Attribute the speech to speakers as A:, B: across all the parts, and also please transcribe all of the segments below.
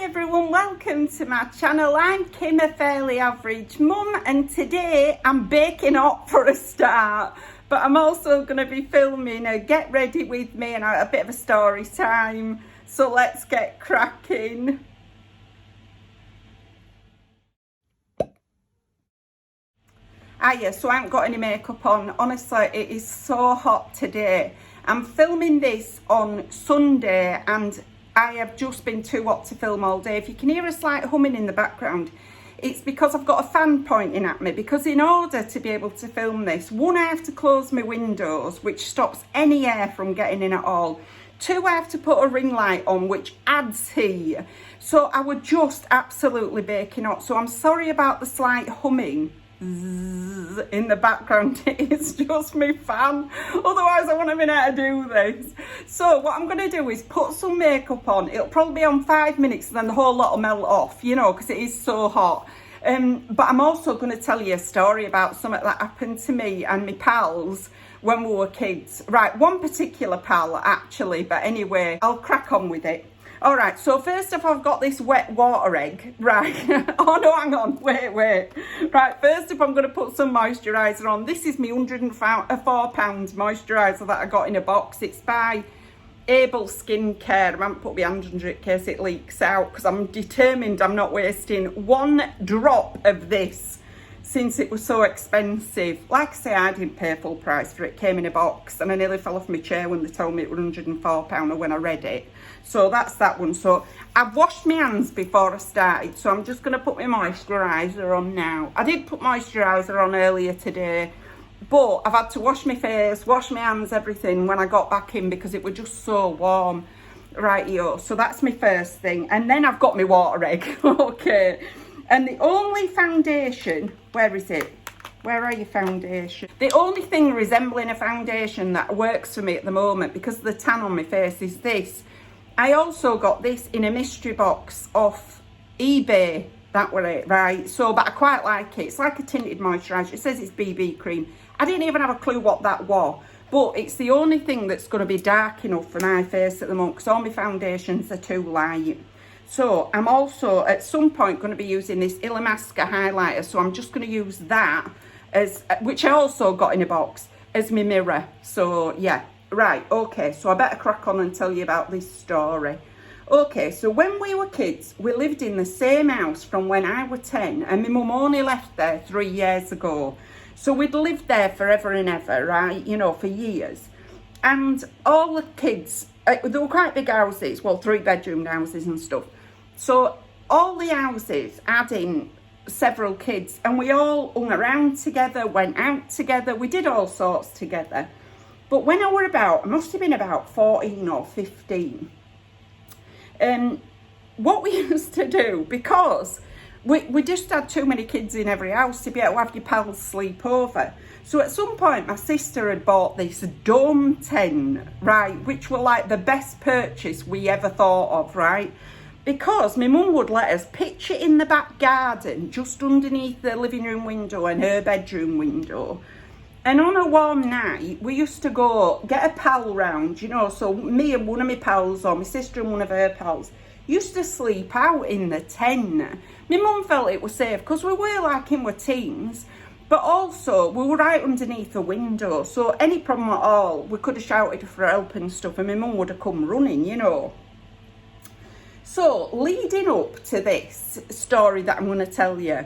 A: everyone, welcome to my channel. I'm Kim, a fairly average mum, and today I'm baking up for a start, but I'm also going to be filming a get ready with me and a bit of a story time. So let's get cracking. So I haven't got any makeup on. Honestly, it is so hot today. I'm filming this on Sunday and I have just been too hot to film all day. If you can hear a slight humming in the background, it's because I've got a fan pointing at me, because in order to be able to film this, one, I have to close my windows, which stops any air from getting in at all. Two, I have to put a ring light on, which adds heat. So I would just absolutely baking hot. So I'm sorry about the slight humming in the background. It's just my fan, otherwise I wouldn't have been able to do this. So what I'm going to do is put some makeup on. It'll probably be on 5 minutes and then the whole lot will melt off, you know, because it is so hot. But I'm also going to tell you a story about something that happened to me and my pals when we were kids. Right, one particular pal actually, but anyway, I'll crack on with it. All right, so first off, I've got this wet water egg, right? Oh no, hang on, wait. Right, first off, I'm going to put some moisturiser on. This is my £104 moisturiser that I got in a box. It's by Able Skincare. I haven't put my hand under it in case it leaks out, because I'm determined I'm not wasting one drop of this since it was so expensive. Like I say, I didn't pay full price for it. It came in a box and I nearly fell off my chair when they told me it was £104 when I read it. So that's that one. So I've washed my hands before I started, so I'm just going to put my moisturiser on now. I did put moisturiser on earlier today, but I've had to wash my face, wash my hands, everything when I got back in because it was just so warm. Rightio, so that's my first thing. And then I've got my water egg. Okay. And the only foundation, where is it? Where are your foundation? The only thing resembling a foundation that works for me at the moment, because of the tan on my face, is this. I also got this in a mystery box off eBay. That were it, right? So, but I quite like it. It's like a tinted moisturiser. It says it's BB cream. I didn't even have a clue what that was. But it's the only thing that's going to be dark enough for my face at the moment, because all my foundations are too light. So I'm also at some point going to be using this Illamasqua highlighter. So I'm just going to use that as, which I also got in a box, as my mirror. So yeah, right, okay. So I better crack on and tell you about this story. Okay, so when we were kids, we lived in the same house from when I was 10, and my mum only left there 3 years ago. So we'd lived there forever and ever, right? You know, for years. And all the kids, they were quite big houses, well, 3-bedroom houses and stuff. So all the houses had in several kids, and we all hung around together, went out together, we did all sorts together. But when I were about, I must have been about 14 or 15, what we used to do, because we just had too many kids in every house to be able to have your pals sleep over. So at some point, my sister had bought this dome tent, right, which were like the best purchase we ever thought of, right? Because my mum would let us pitch it in the back garden, just underneath the living room window and her bedroom window. And on a warm night, we used to go get a pal round, you know, so me and one of my pals, or my sister and one of her pals, used to sleep out in the tent. My mum felt it was safe because we were like in our teens, but also we were right underneath the window. So any problem at all, we could have shouted for help and stuff, and my mum would have come running, you know. So, leading up to this story that I'm going to tell you,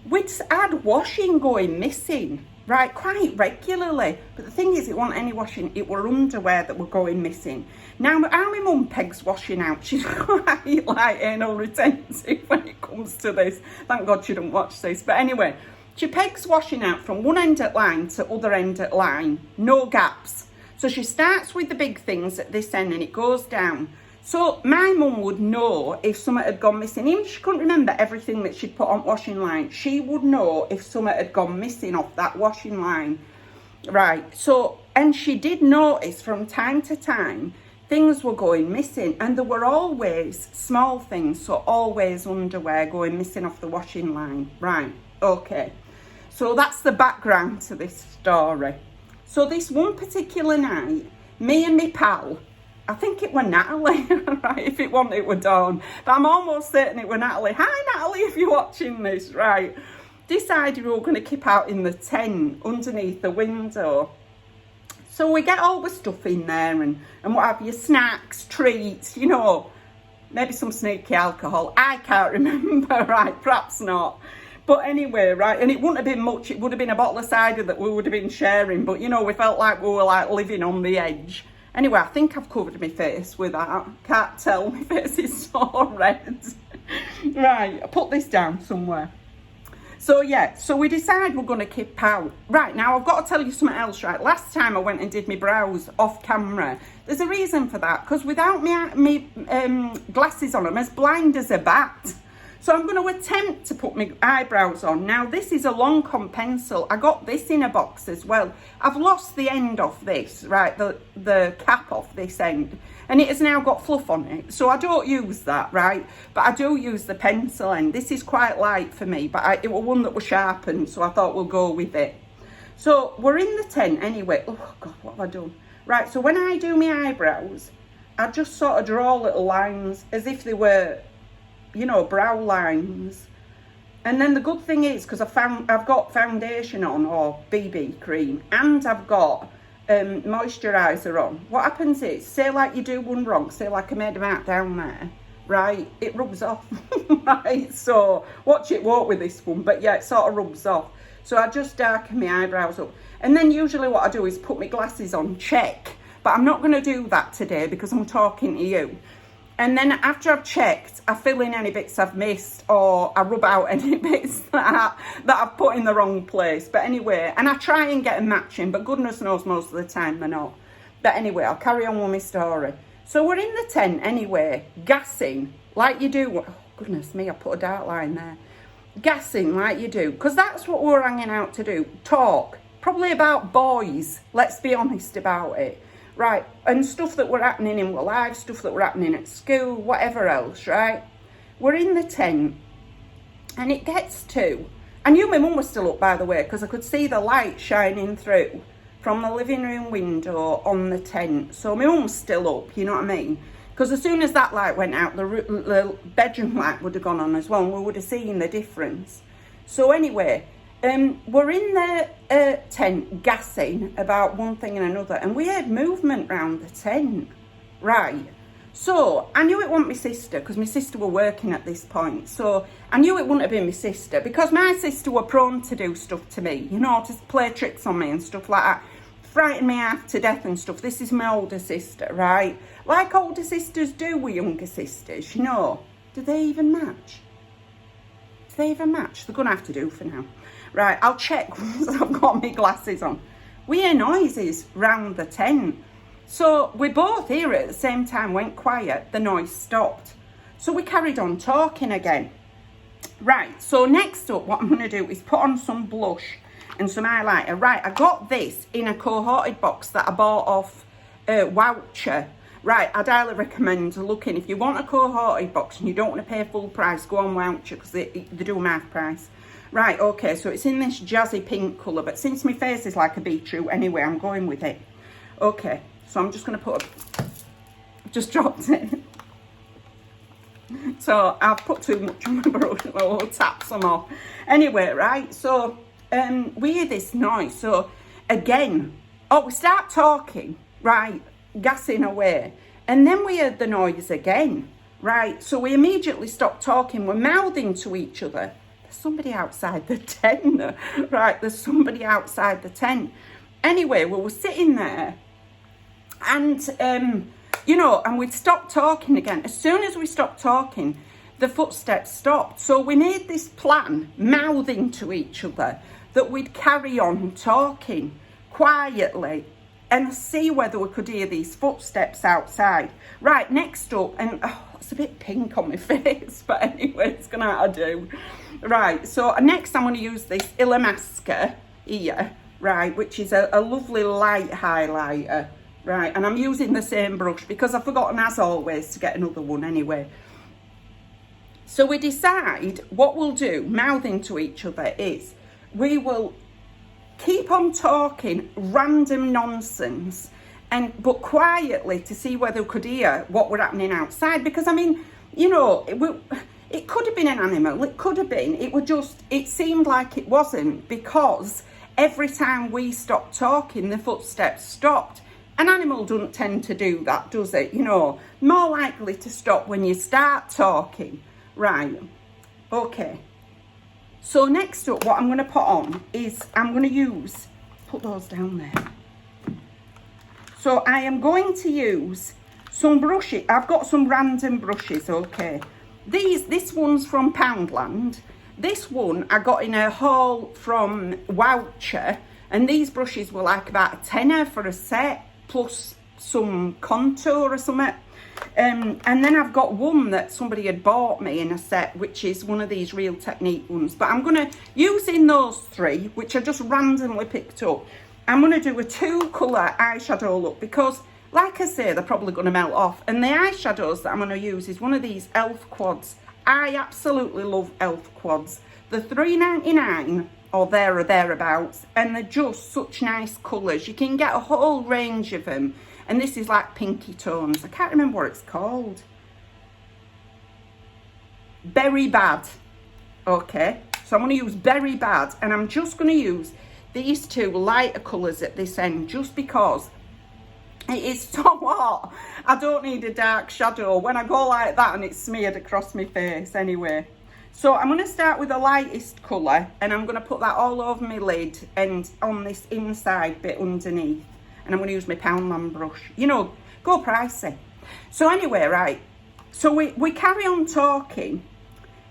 A: we'd had washing going missing, right, quite regularly. But the thing is, it wasn't any washing, it were underwear that were going missing. Now, how my mum pegs washing out, she's quite like anal retentive when it comes to this. Thank God she didn't watch this. But anyway, she pegs washing out from one end at line to other end at line, no gaps. So she starts with the big things at this end and it goes down. So my mum would know if something had gone missing. Even if she couldn't remember everything that she'd put on washing line, she would know if something had gone missing off that washing line. Right, so, and she did notice from time to time, things were going missing, and there were always small things, so always underwear going missing off the washing line. Right, okay. So that's the background to this story. So this one particular night, me and my pal, I think it were Natalie, right? If it wasn't, it were Dawn. But I'm almost certain it were Natalie. Hi, Natalie, if you're watching this, right? Decided we were going to keep out in the tent underneath the window. So we get all the stuff in there and what have you, snacks, treats, you know, maybe some sneaky alcohol. I can't remember, right? Perhaps not. But anyway, right, and it wouldn't have been much. It would have been a bottle of cider that we would have been sharing. But, you know, we felt like we were, like, living on the edge. Anyway, I think I've covered my face with that. Can't tell, my face is so red. Right, I put this down somewhere. So, yeah, so we decide we're going to keep out. Right, now I've got to tell you something else, right? Last time I went and did my brows off camera. There's a reason for that, because without me glasses on, I'm as blind as a bat. So I'm going to attempt to put my eyebrows on. Now, this is a Lancome pencil. I got this in a box as well. I've lost the end of this, right, the cap off this end. And it has now got fluff on it. So I don't use that, right? But I do use the pencil end. This is quite light for me, but it was one that was sharpened, so I thought we'll go with it. So we're in the tent anyway. Oh, God, what have I done? Right, so when I do my eyebrows, I just sort of draw little lines as if they were, you know, brow lines. And then the good thing is, because I've got foundation on, or BB cream, and I've got moisturiser on. What happens is, say like you do one wrong, say like I made a mark down there, right, it rubs off. Right, so watch it work with this one, but yeah, it sort of rubs off. So I just darken my eyebrows up, and then usually what I do is put my glasses on, check, but I'm not going to do that today because I'm talking to you. And then after I've checked, I fill in any bits I've missed, or I rub out any bits that I've put in the wrong place. But anyway, and I try and get them matching, but goodness knows most of the time they're not. But anyway, I'll carry on with my story. So we're in the tent anyway, gassing like you do. Oh, goodness me, I put a dark line there. Gassing like you do, because that's what we're hanging out to do. Talk, probably about boys, let's be honest about it. Right, and stuff that were happening in our lives, stuff that were happening at school, whatever else, right? We're in the tent, and it gets to, I knew my mum was still up, by the way, because I could see the light shining through from the living room window on the tent. So my mum's still up, you know what I mean? Because as soon as that light went out, the bedroom light would have gone on as well, and we would have seen the difference. So anyway, we're in the tent gassing about one thing and another, and we heard movement round the tent, right? So I knew it wasn't my sister, because my sister were working at this point. So I knew it wouldn't have been my sister, because my sister were prone to do stuff to me, you know, to play tricks on me and stuff like that, frighten me half to death and stuff. This is my older sister, right? Like older sisters do with younger sisters, you know. Do they even match? Do they even match? They're going to have to do for now. Right, I'll check once I've got my glasses on. We hear noises round the tent. So we both hear it at the same time, went quiet, the noise stopped. So we carried on talking again. Right, so next up, what I'm going to do is put on some blush and some highlighter. Right, I got this in a cohorted box that I bought off Voucher. Right, I'd highly recommend looking. If you want a cohorted box and you don't want to pay full price, go on Voucher, because they do them half price. Right, okay, so it's in this jazzy pink colour, but since my face is like a beetroot anyway, I'm going with it. Okay, so I'm just going to put just dropped it. So I've put too much on my brush, I'll tap some off. Anyway, right, so we hear this noise. So again, we start talking, right, gassing away, and then we heard the noise again, right? So we immediately stopped talking, we're mouthing to each other. Somebody outside the tent, right? There's somebody outside the tent. Anyway, we were sitting there, and you know, and we'd stopped talking again. As soon as we stopped talking, the footsteps stopped. So we made this plan, mouthing to each other, that we'd carry on talking quietly and see whether we could hear these footsteps outside. Right, next up, and it's a bit pink on my face, but anyway, it's gonna have to do. Right, so next I'm going to use this Mascara here, right, which is a lovely light highlighter, right, and I'm using the same brush because I've forgotten, as always, to get another one anyway. So we decide what we'll do, mouthing to each other, is we will keep on talking random nonsense but quietly to see whether we could hear what were happening outside. Because I mean, you know, it could have been an animal, it could have been, it seemed like it wasn't, because every time we stopped talking, the footsteps stopped. An animal doesn't tend to do that, does it? You know, more likely to stop when you start talking. Right, okay. So next up, what I'm going to put on is, I'm going to put those down there. So I am going to use some brushes. I've got some random brushes, okay. This one's from Poundland. This one I got in a haul from Woucher, and these brushes were like about a tenner for a set, plus some contour or something. And then I've got one that somebody had bought me in a set, which is one of these Real Technique ones. But I'm going to, using those three, which I just randomly picked up, I'm going to do a 2-colour eyeshadow look, because, like I say, they're probably going to melt off. And the eyeshadows that I'm going to use is one of these e.l.f. quads. I absolutely love e.l.f. quads. They're $3.99 or there or thereabouts, and they're just such nice colours. You can get a whole range of them. And this is like pinky tones. I can't remember what it's called. Berry Bad. Okay, so I'm going to use Berry Bad, and I'm just going to use these two lighter colours at this end, just because it is so hot. I don't need a dark shadow when I go like that and it's smeared across my face anyway. So I'm going to start with the lightest colour, and I'm going to put that all over my lid and on this inside bit underneath. And I'm going to use my Poundland brush. You know, go pricey. So anyway, right. So we carry on talking,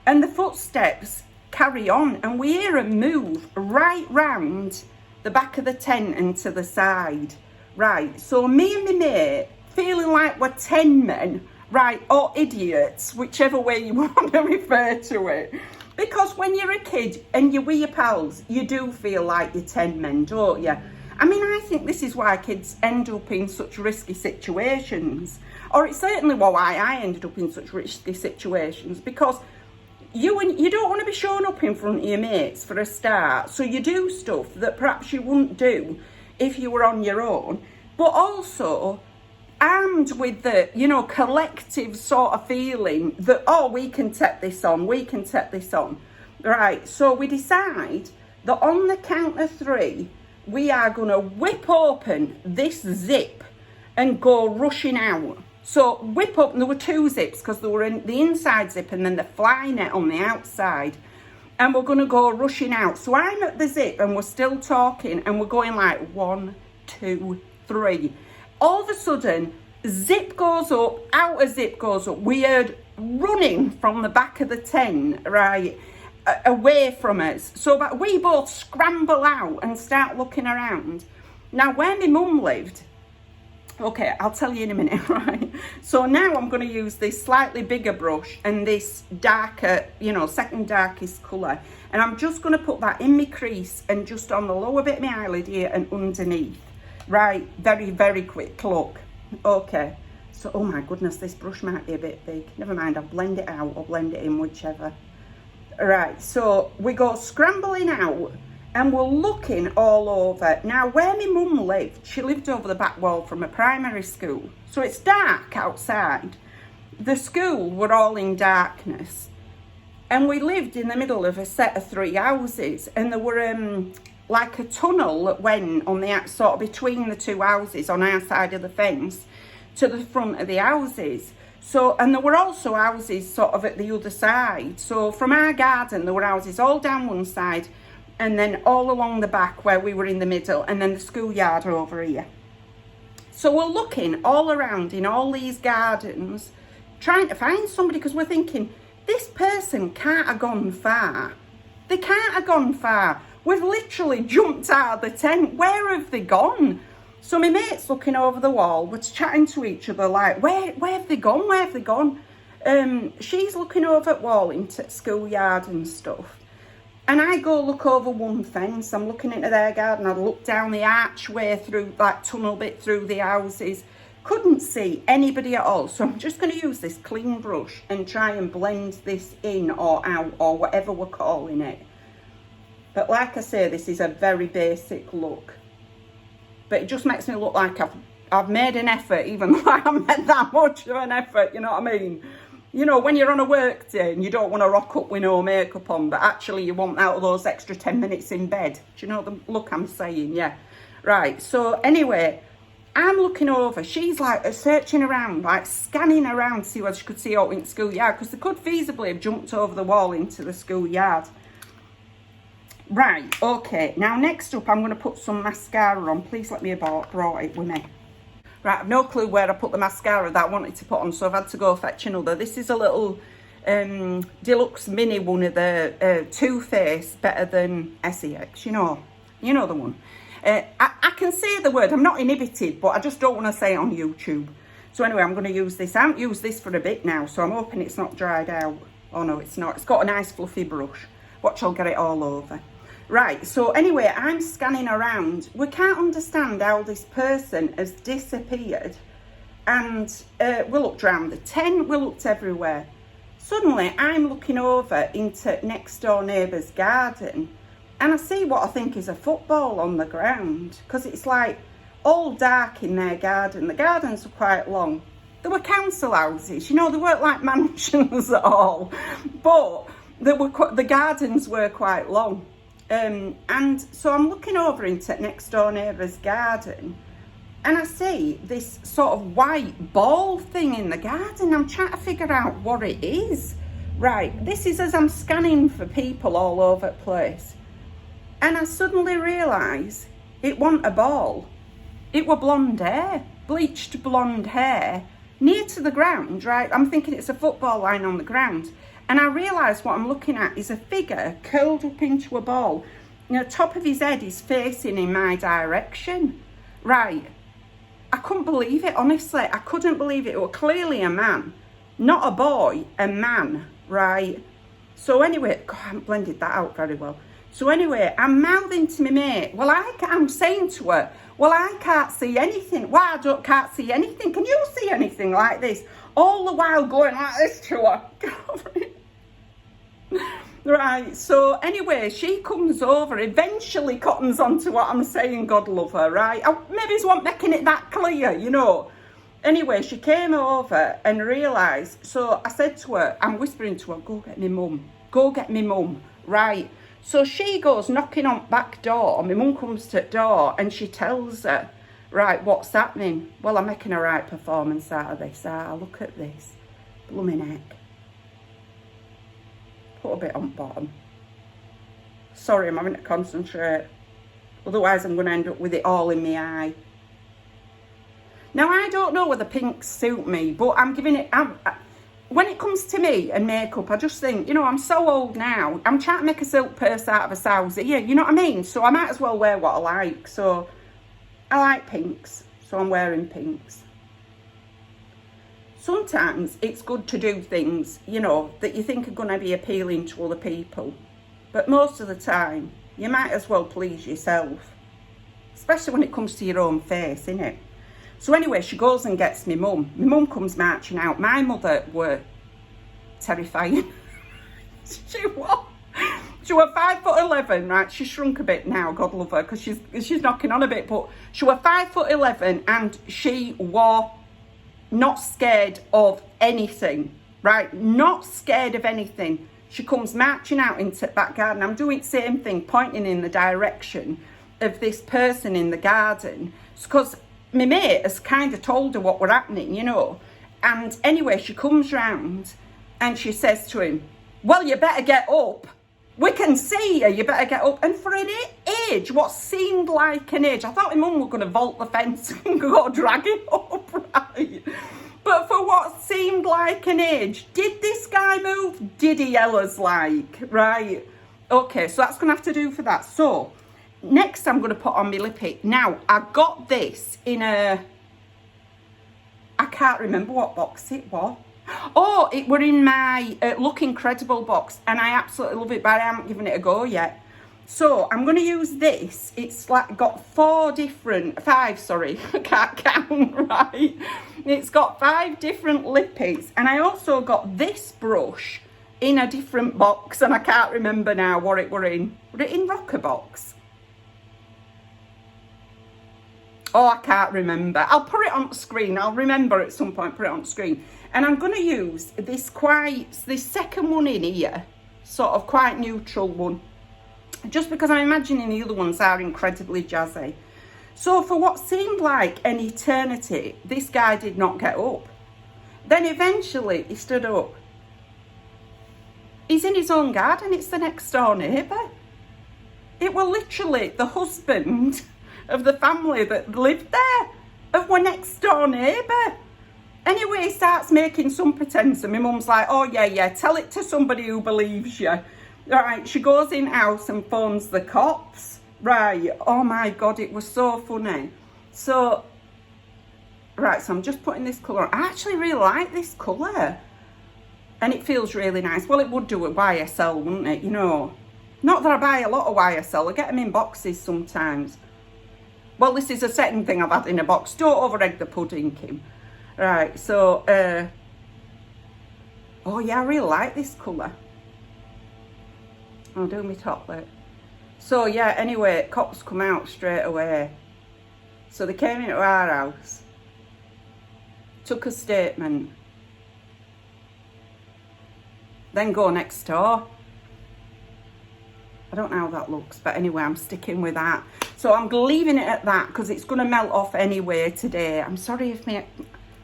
A: and the footsteps carry on, and we hear a move right round the back of the tent and to the side. Right. So me and my mate, feeling like we're 10 men, right, or idiots, whichever way you want to refer to it. Because when you're a kid and you're with your pals, you do feel like you're 10 men, don't you? I mean, I think this is why kids end up in such risky situations. Or it's certainly why I ended up in such risky situations, because you don't want to be showing up in front of your mates for a start. So you do stuff that perhaps you wouldn't do if you were on your own. But also armed with the, you know, collective sort of feeling that, oh, we can take this on, we can take this on. Right, so we decide that on the count of 3, we are going to whip open this zip and go rushing out. So whip open, there were 2 zips, because there were in the inside zip and then the fly net on the outside. And we're going to go rushing out. So I'm at the zip and we're still talking, and we're going like 1, 2, 3. All of a sudden, zip goes up, outer zip goes up. We heard running from the back of the tent, right, away from us. So that we both scramble out and start looking around. Now, where my mum lived, okay, I'll tell you in a minute, right? So now I'm going to use this slightly bigger brush and this darker, you know, second darkest colour. And I'm just going to put that in my crease and just on the lower bit of my eyelid here and underneath. Right, very, very quick look. Okay, so, oh my goodness, this brush might be a bit big. Never mind, I'll blend it out or blend it in, whichever. Right, so we go scrambling out and we're looking all over. Now, where my mum lived, she lived over the back wall from a primary school. So it's dark outside. The school were all in darkness. And we lived in the middle of a set of 3 houses. And there were like a tunnel that went on the sort of between the 2 houses on our side of the fence to the front of the houses. So, and there were also houses sort of at the other side. So from our garden, there were houses all down one side, and then all along the back where we were in the middle, and then the schoolyard over here. So we're looking all around in all these gardens, trying to find somebody, because we're thinking, this person can't have gone far. They can't have gone far. We've literally jumped out of the tent. Where have they gone? So my mate's looking over the wall. We're chatting to each other like, where have they gone? Where have they gone? She's looking over at wall into schoolyard and stuff. And I go look over one fence. I'm looking into their garden. I look down the archway through that tunnel bit through the houses. Couldn't see anybody at all. So I'm just going to use this clean brush and try and blend this in or out or whatever we're calling it. But like I say, this is a very basic look. But it just makes me look like I've made an effort, even though I haven't made that much of an effort, you know what I mean? You know, when you're on a work day and you don't want to rock up with no makeup on, but actually you want out of those extra 10 minutes in bed. Do you know the look I'm saying? Yeah. Right, so anyway, I'm looking over. She's like searching around, like scanning around to see whether she could see out in the schoolyard, because they could feasibly have jumped over the wall into the schoolyard. Right, okay, now next up I'm going to put some mascara on. Please let me have brought it with me. Right, I've no clue where I put the mascara that I wanted to put on, so I've had to go fetch another. This is a little deluxe mini one of the Too Faced Better Than SEX, you know the one. I can say the word, I'm not inhibited, but I just don't want to say it on YouTube. So anyway, I'm going to use this. I haven't used this for a bit now, so I'm hoping it's not dried out. Oh no, it's not. It's got a nice fluffy brush. Watch, I'll get it all over. Right, so anyway, I'm scanning around. We can't understand how this person has disappeared. And we looked round the tent, we looked everywhere. Suddenly, I'm looking over into next door neighbour's garden, and I see what I think is a football on the ground, because it's like all dark in their garden. The gardens were quite long. There were council houses, you know, they weren't like mansions at all, but the gardens were quite long. And so I'm looking over into next door neighbour's garden, and I see this sort of white ball thing in the garden. I'm trying to figure out what it is. Right, this is as I'm scanning for people all over the place. And I suddenly realise it wasn't a ball. It were blonde hair, bleached blonde hair, near to the ground, right? I'm thinking it's a football line on the ground. And I realise what I'm looking at is a figure curled up into a ball. You know, the top of his head is facing in my direction. Right. I couldn't believe it, honestly. I couldn't believe it. It was clearly a man. Not a boy, a man, right? So anyway, God, I haven't blended that out very well. So anyway, I'm mouthing to my mate. I'm saying to her, well, I can't see anything. Why can't see anything? Can you see anything like this? All the while going like this to her. Right, so anyway, she comes over, eventually cottons onto what I'm saying, God love her, right? Maybe it's not making it that clear, you know. Anyway, she came over and realised, so I said to her, I'm whispering to her, go get me mum, right? So she goes knocking on back door, my mum comes to the door, and she tells her, right, what's happening? Well, I'm making a right performance out of this. Look at this. Blooming heck. Put a bit on bottom. Sorry, I'm having to concentrate. Otherwise, I'm going to end up with it all in my eye. Now, I don't know whether pinks suit me, but I'm giving it... when it comes to me and makeup, I just think, you know, I'm so old now. I'm trying to make a silk purse out of a sow's ear, you know what I mean? So I might as well wear what I like. So I like pinks, so I'm wearing pinks. Sometimes it's good to do things, you know, that you think are going to be appealing to other people. But most of the time, you might as well please yourself. Especially when it comes to your own face, innit? So anyway, she goes and gets my mum. My mum comes marching out. My mother were terrifying. She was 5'11", right? She shrunk a bit now, God love her, because she's knocking on a bit. But she was 5'11", and she was not scared of anything, right? Not scared of anything. She comes marching out into that garden. I'm doing the same thing, pointing in the direction of this person in the garden, because my mate has kind of told her what were happening, you know. And anyway, she comes round and she says to him, well, you better get up. We can see you, you better get up. And for an age, what seemed like an age, I thought my mum was going to vault the fence and go drag him up, right? But for what seemed like an age, did this guy move? Did he yell us like, right? Okay, so that's going to have to do for that. So next I'm going to put on my lippy. Now, I got this in I can't remember what box it was. Oh, it were in my Look Incredible box, and I absolutely love it, but I haven't given it a go yet. So I'm going to use this. It's like got five, sorry, I can't count, right? It's got 5 different lippies, and I also got this brush in a different box, and I can't remember now what it were in. Were it in Rocker box? Oh, I can't remember. I'll put it on the screen. I'll remember at some point, put it on the screen. And I'm going to use this second one in here, sort of quite neutral one, just because I'm imagining the other ones are incredibly jazzy. So for what seemed like an eternity, this guy did not get up. Then eventually he stood up. He's in his own garden. It's the next door neighbour. It were literally the husband of the family that lived there, of my next door neighbour. Anyway, he starts making some pretense, and my mum's like, oh yeah, tell it to somebody who believes you. Right, she goes in house and phones the cops. Right, oh my God, it was so funny. So, right, so I'm just putting this colour on. I actually really like this colour. And it feels really nice. Well, it would do at YSL, wouldn't it? You know, not that I buy a lot of YSL. I get them in boxes sometimes. Well, this is a second thing I've had in a box. Don't over-egg the pudding, Kim. Right, so, oh yeah, I really like this colour. I'll do my top lip. So yeah, anyway, cops come out straight away. So they came into our house, took a statement, then go next door. I don't know how that looks, but anyway, I'm sticking with that. So I'm leaving it at that because it's going to melt off anyway today. I'm sorry if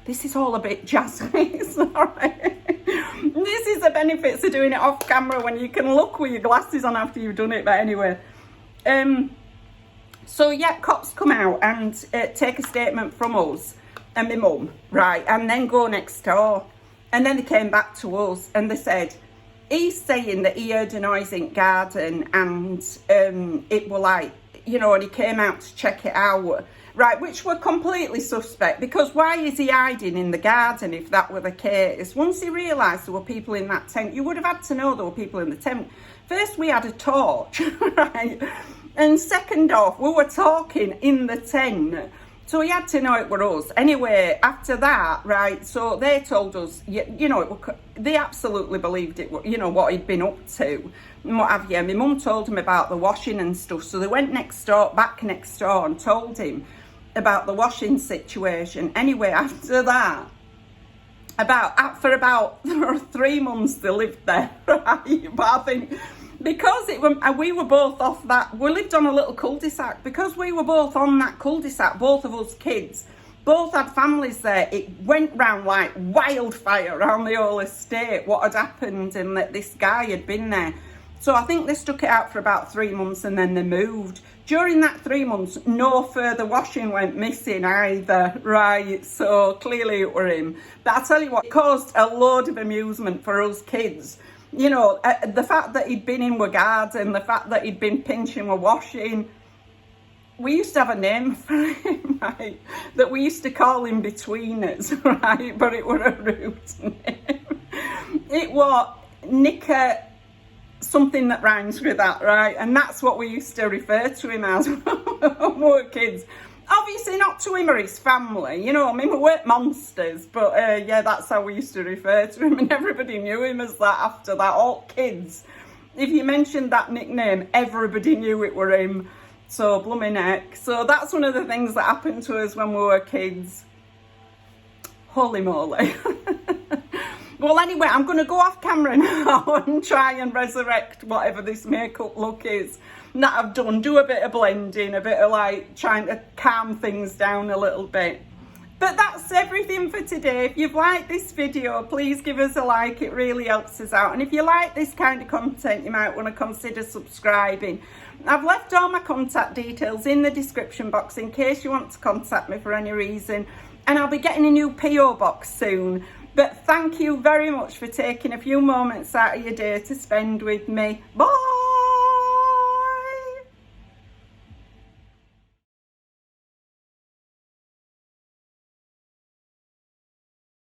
A: this is all a bit jazzy, sorry. This is the benefits of doing it off camera when you can look with your glasses on after you've done it, but anyway. So yeah, cops come out and take a statement from us and my mum, right, and then go next door. And then they came back to us and they said, he's saying that he heard a noise in the garden and it were like, you know, and he came out to check it out. Right, which were completely suspect, because why is he hiding in the garden if that were the case? Once he realised there were people in that tent, you would have had to know there were people in the tent. First, we had a torch, right? And second off, we were talking in the tent. So he had to know it were us. Anyway, after that, right, so they told us, you know, they absolutely believed it, you know, what he'd been up to and what have you. My mum told him about the washing and stuff. So they went next door, back next door and told him about the washing situation. Anyway, after that, for about 3 months they lived there, right? But I think because we were both off that, we lived on a little cul-de-sac, because we were both on that cul-de-sac, both of us kids, both had families there, it went round like wildfire around the whole estate what had happened and that this guy had been there. So I think they stuck it out for about 3 months and then they moved. During that 3 months, no further washing went missing either, right? So clearly it were him. But I tell you what, it caused a load of amusement for us kids. You know, the fact that he'd been in the garden, the fact that he'd been pinching the washing. We used to have a name for him, right? That we used to call him Betweeners, right? But it were a rude name. It was Nicker, something that rhymes with that, right? And that's what we used to refer to him as when we were kids. Obviously not to him or his family, you know, I mean, we weren't monsters, but yeah, that's how we used to refer to him, and everybody knew him as that after that, all kids. If you mentioned that nickname, everybody knew it were him, so blooming heck. So that's one of the things that happened to us when we were kids. Holy moly. Well, anyway, I'm going to go off camera now and try and resurrect whatever this makeup look is that I've done. Do a bit of blending, a bit of like trying to calm things down a little bit. But that's everything for today. If you've liked this video, please give us a like. It really helps us out. And if you like this kind of content, you might want to consider subscribing. I've left all my contact details in the description box in case you want to contact me for any reason. And I'll be getting a new PO box soon. But thank you very much for taking a few moments out of your day to spend with me. Bye!